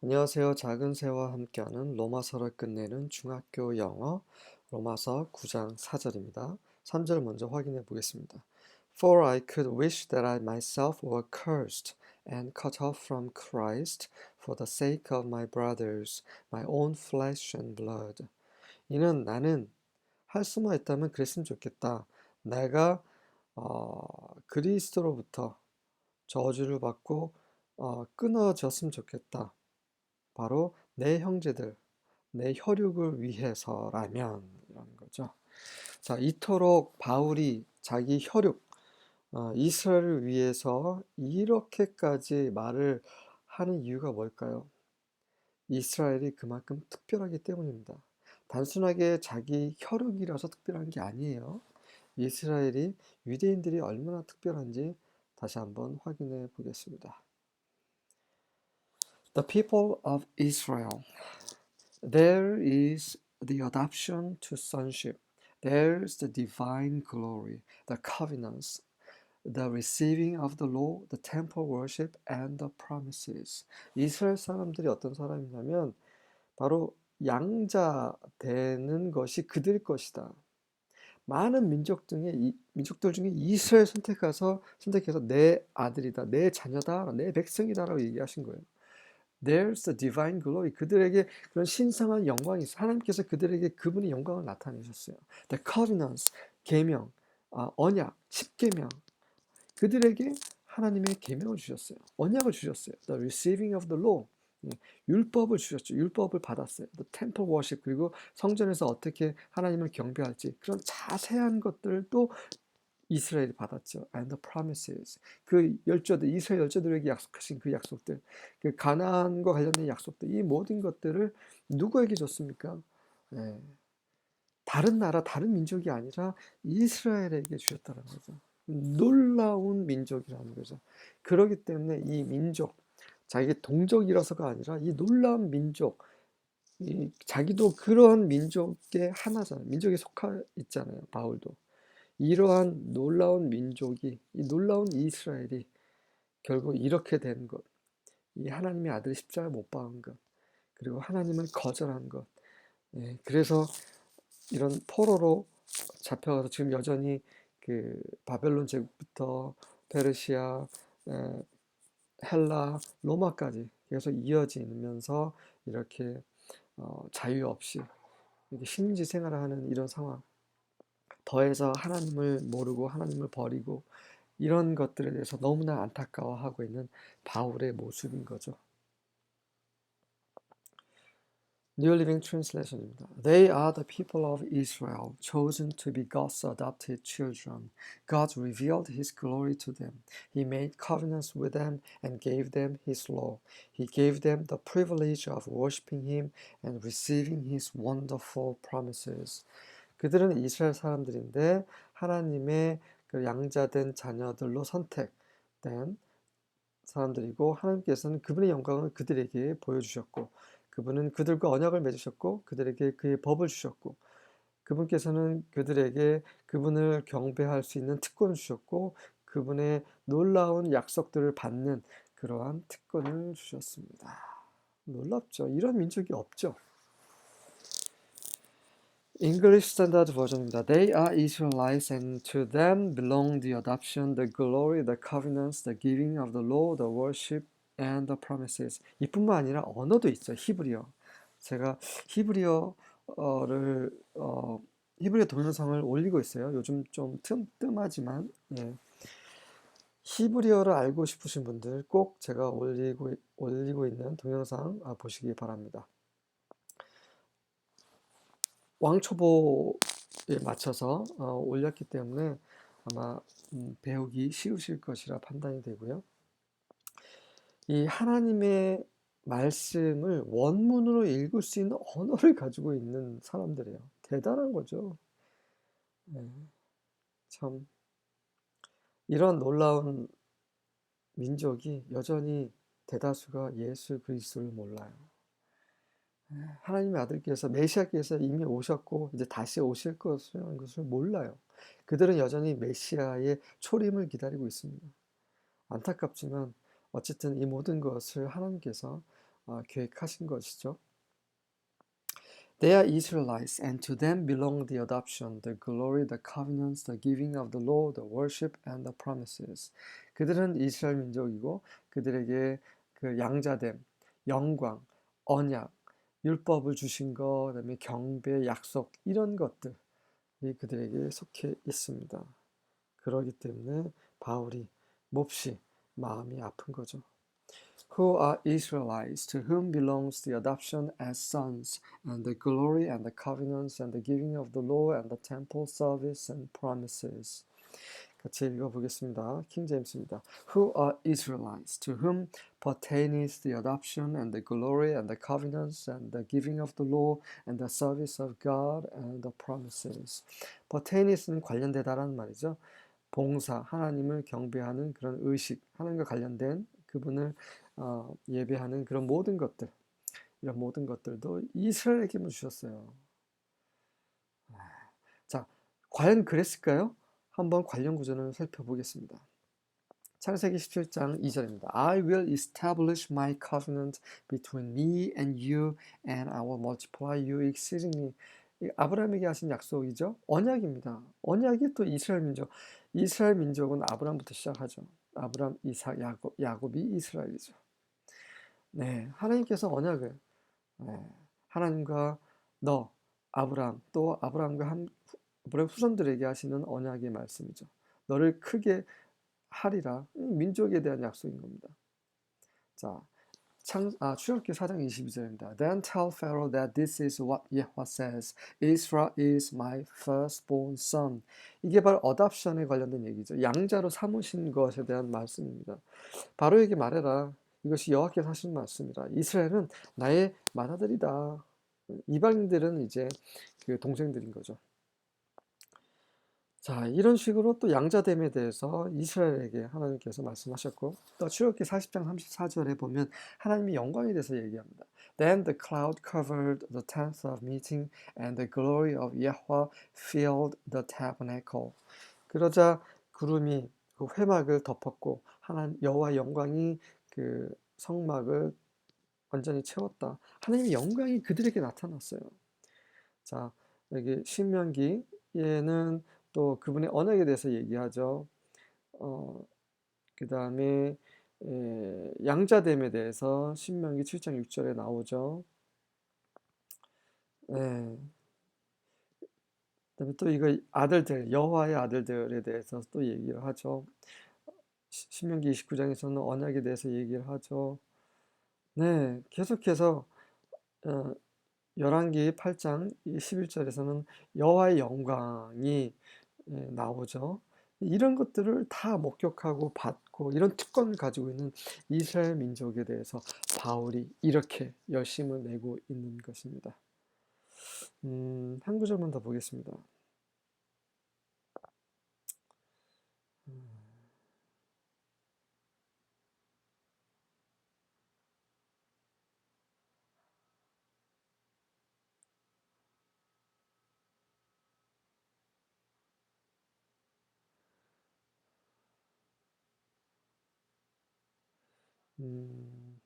안녕하세요. 작은 새와 함께하는 로마서를 끝내는 중학교 영어 로마서 9장 4절입니다. 3절 먼저 확인해 보겠습니다. For I could wish that I myself were cursed and cut off from Christ for the sake of my brothers, my own flesh and blood. 이는 나는 할 수만 있다면 그랬으면 좋겠다. 내가 그리스도로부터 저주를 받고 끊어졌으면 좋겠다. 바로 내 형제들, 내 혈육을 위해서라면 이런 거죠. 자, 이토록 바울이 자기 혈육, 이스라엘을 위해서 이렇게까지 말을 하는 이유가 뭘까요? 이스라엘이 그만큼 특별하기 때문입니다. 단순하게 자기 혈육이라서 특별한 게 아니에요. 이스라엘이 유대인들이 얼마나 특별한지 다시 한번 확인해 보겠습니다. The people of Israel. There is the adoption to sonship. There's the divine glory, the covenants, the receiving of the law, the temple worship, and the promises. 이스라엘 사람들이 어떤 사람이냐면 바로 양자되는 것이 그들 것이다. 많은 민족들 중에 이스라엘 선택해서 내 아들이다, 내 자녀다, 내 백성이다라고 얘기하신 거예요. There's the divine glory. 그들에게 그런 신성한 영광이 있어요. 하나님께서 그들에게 그분의 영광을 나타내셨어요. The covenants, 계명, 언약, 십계명. 그들에게 하나님의 계명을 주셨어요. 언약을 주셨어요. The receiving of the law. 율법을 주셨죠. 율법을 받았어요. The temple worship. 그리고 성전에서 어떻게 하나님을 경배할지 그런 자세한 것들도 이스라엘이 받았죠. And the promises. 그 열조들, 이스라엘 열조들에게 약속하신 그 약속들, 그 가나안과 관련된 약속들, 이 모든 것들을 누구에게 줬습니까? 네. 다른 나라, 다른 민족이 아니라 이스라엘에게 주셨다는 거죠. 놀라운 민족이라는 거죠. 그렇기 때문에 이 민족, 자기 동족이라서가 아니라 이 놀라운 민족, 자기도 그런 민족의 하나잖아요. 민족에 속하 있잖아요. 바울도. 이러한 놀라운 민족이, 이 놀라운 이스라엘이 결국 이렇게 된 것, 이 하나님의 아들 십자가에 못 박은 것, 그리고 하나님을 거절한 것, 그래서 이런 포로로 잡혀가서 지금 여전히 그 바벨론 제국부터 페르시아, 헬라, 로마까지 계속 이어지면서 이렇게 자유 없이 이렇게 식민지 생활을 하는 이런 상황. 더해서 하나님을 모르고 하나님을 버리고 이런 것들에 대해서 너무나 안타까워하고 있는 바울의 모습인 거죠. New Living Translation입니다. They are the people of Israel, chosen to be God's adopted children. God revealed His glory to them. He made covenants with them and gave them His law. He gave them the privilege of worshiping Him and receiving His wonderful promises. 그들은 이스라엘 사람들인데 하나님의 그 양자된 자녀들로 선택된 사람들이고 하나님께서는 그분의 영광을 그들에게 보여주셨고 그분은 그들과 언약을 맺으셨고 그들에게 그의 법을 주셨고 그분께서는 그들에게 그분을 경배할 수 있는 특권을 주셨고 그분의 놀라운 약속들을 받는 그러한 특권을 주셨습니다. 놀랍죠. 이런 민족이 없죠. English Standard Version입니다. They are Israelites and to them belong the adoption, the glory, the covenants, the giving of the law, the worship and the promises. 이뿐만 아니라 언어도 있죠. 히브리어. 제가 히브리어 동영상을 올리고 있어요. 요즘 좀 뜸하지만 히브리어를 알고 싶으신 분들 꼭 제가 올리고 있는 동영상 보시기 바랍니다. 왕초보에 맞춰서 올렸기 때문에 아마 배우기 쉬우실 것이라 판단이 되고요. 이 하나님의 말씀을 원문으로 읽을 수 있는 언어를 가지고 있는 사람들이에요. 대단한 거죠. 네, 참 이런 놀라운 민족이 여전히 대다수가 예수 그리스도를 몰라요. 하나님의 아들께서 메시아께서 이미 오셨고 이제 다시 오실 것을 몰라요. 그들은 여전히 메시아의 초림을 기다리고 있습니다. 안타깝지만 어쨌든 이 모든 것을 하나님께서 계획하신 것이죠. They are Israelites, and to them belong the adoption, the glory, the covenants, the giving of the law, the worship, and the promises. 그들은 이스라엘 민족이고 그들에게 그 양자됨, 영광, 언약, 율법을 주신 것, 그다음에 경배, 약속 이런 것들이 그들에게 속해 있습니다. 그러기 때문에 바울이 몹시 마음이 아픈 거죠. Who are Israelites, to whom belongs the adoption as sons, and the glory and the covenants and the giving of the law and the temple service and promises. 같이 읽어보겠습니다. 킹 제임스입니다. Who are Israelites, to whom pertains the adoption and the glory and the covenants and the giving of the law and the service of God and the promises. pertainis는 관련되다라는 말이죠. 봉사, 하나님을 경배하는 그런 의식, 하나님과 관련된 그분을 예배하는 그런 모든 것들, 이런 모든 것들도 이스라엘에게만 주셨어요. 자, 과연 그랬을까요? 한번 관련 구절을 살펴보겠습니다. 창세기 17장 2절입니다. I will establish my covenant between me and you, and I will multiply you exceedingly. 아브라함에게 하신 약속이죠. 언약입니다. 언약이 또 이스라엘 민족. 이스라엘 민족은 아브라함부터 시작하죠. 아브라함, 이삭, 야곱이 이스라엘이죠. 네, 하나님께서 언약을 하나님과 너, 아브라함, 또 아브라함과 아브라함 후손들에게 하시는 언약의 말씀이죠. 너를 크게 하리라. 민족에 대한 약속인 겁니다. 자, 출애굽기 4장 22절입니다. Then tell Pharaoh that this is what Yahweh says. Israel is my firstborn son. 이게 바로 어답션에 관련된 얘기죠. 양자로 삼으신 것에 대한 말씀입니다. 바로에게 말해라. 이것이 여호와께서 하신 말씀이라. 이스라엘은 나의 맏아들이다. 이방인들은 이제 그 동생들인 거죠. 자, 이런 식으로 또 양자됨에 대해서 이스라엘에게 하나님께서 말씀하셨고, 또 출애굽기 40장 34절에 보면 하나님의 영광에 대해서 얘기합니다. Then the cloud covered the tent of meeting, and the glory of Yahweh filled the tabernacle. 그러자 구름이 그 회막을 덮었고, 여호와 영광이 그 성막을 완전히 채웠다. 하나님의 영광이 그들에게 나타났어요. 자, 여기 신명기에는 또 그분의 언약에 대해서 얘기하죠. 그 다음에 양자됨에 대해서 신명기 7장 6절에 나오죠. 예. 그다음에 또 이거 아들들, 여호와의 아들들에 대해서 또 얘기를 하죠. 신명기 29장에서는 언약에 대해서 얘기를 하죠. 네, 계속해서 열왕기 8장 11절에서는 여호와의 영광이 나오죠. 이런 것들을 다 목격하고 받고 이런 특권을 가지고 있는 이스라엘 민족에 대해서 바울이 이렇게 열심을 내고 있는 것입니다. 한 구절만 더 보겠습니다. 음,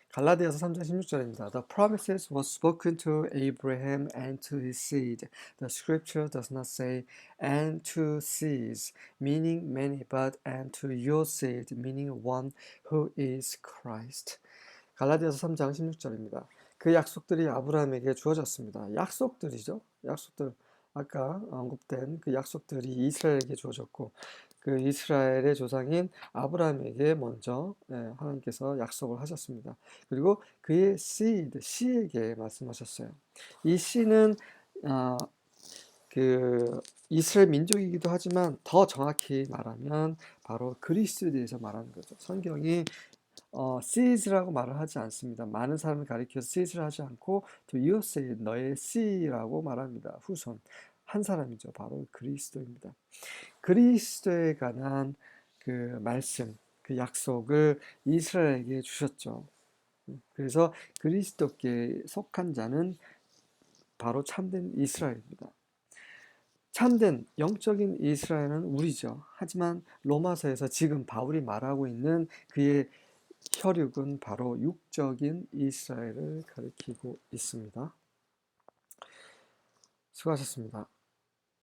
갈라디아서 3장 16절입니다. The promises were spoken to Abraham and to his seed. The scripture does not say and to seeds, meaning many, but and to your seed, meaning one who is Christ. 갈라디아서 3장 16절입니다. 그 약속들이 아브라함에게 주어졌습니다. 약속들이죠. 약속들. 아까 언급된 그 약속들이 이스라엘에게 주어졌고 그 이스라엘의 조상인 아브라함에게 먼저 하나님께서 약속을 하셨습니다. 그리고 그의 seed, 씨에게 말씀하셨어요. 이 씨는 그 이스라엘 민족이기도 하지만 더 정확히 말하면 바로 그리스도에 대해서 말하는 거죠. 성경이 seeds라고 말을 하지 않습니다. 많은 사람을 가리켜서 seeds를 하지 않고 to your seed, 너의 seed라고 말합니다. 후손. 한 사람이죠. 바로 그리스도입니다. 그리스도에 관한 그 말씀, 그 약속을 이스라엘에게 주셨죠. 그래서 그리스도께 속한 자는 바로 참된 이스라엘입니다. 참된 영적인 이스라엘은 우리죠. 하지만 로마서에서 지금 바울이 말하고 있는 그의 혈육은 바로 육적인 이스라엘을 가리키고 있습니다. 수고하셨습니다.